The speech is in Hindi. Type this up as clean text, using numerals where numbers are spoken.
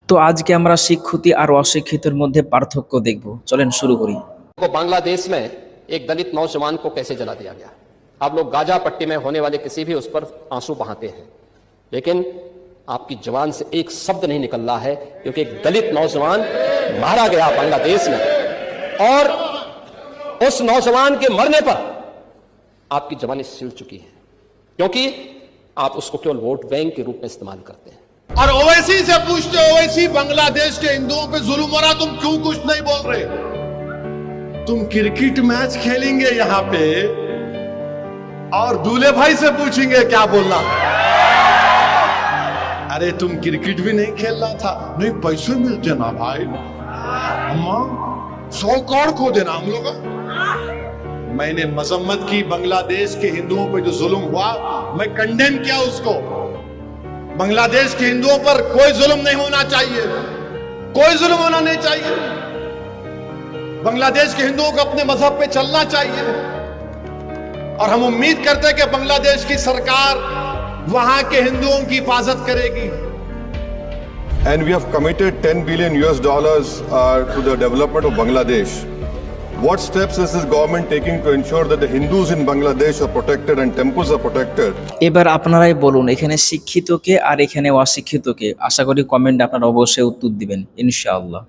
তো আজকে আমরা শিক্ষিত আর অশিক্ষিতের মধ্যে পার্থক্য দেখব। চলেন শুরু করি। को बांग्लादेश में एक दलित नौजवान को कैसे जला दिया गया। आप लोग गाजा पट्टी में होने वाले किसी भी उस पर आंसू बहाते हैं, लेकिन आपकी जबान से एक शब्द नहीं निकल रहा है, क्योंकि एक दलित नौजवान मारा गया बांग्लादेश में, और उस नौजवान के मरने पर आपकी जबानें सिल चुकी हैं, क्योंकि आप उसको केवल वोट बैंक के रूप में इस्तेमाल करते हैं। और ओवैसी से पूछते, ओवैसी बांग्लादेश के हिंदुओं पे जुल्म हो रहा, तुम क्यों कुछ नहीं बोल रहे? तुम क्रिकेट मैच खेलेंगे यहाँ पे और दूल्हे भाई से पूछेंगे क्या बोलना। अरे तुम क्रिकेट भी नहीं खेलना था, नहीं पैसे मिलते ना भाई, अम्मा 100 करोड़ खो देना हम लोग। मैंने मजम्मत की बांग्लादेश के हिंदुओं पे जो जुल्म हुआ, मैं कंडेम किया उसको। बांग्लादेश के हिंदुओं पर कोई जुल्म नहीं होना चाहिए, कोई जुल्म होना नहीं चाहिए। बांग्लादेश के हिंदुओं को अपने मजहब पे चलना चाहिए, और हम उम्मीद करते हैं कि बांग्लादेश की सरकार वहां के हिंदुओं की हिफाजत करेगी। And we have committed $10 billion to the development of Bangladesh. What steps is this government taking to ensure that the Hindus in Bangladesh are protected and temples are protected? এবার আপনারাই বলুন, এখানে শিক্ষিতকে আর এখানে অশিক্ষিতকে। আশা করি কমেন্টে আপনারা অবশ্যই উত্তর দিবেন ইনশাআল্লাহ।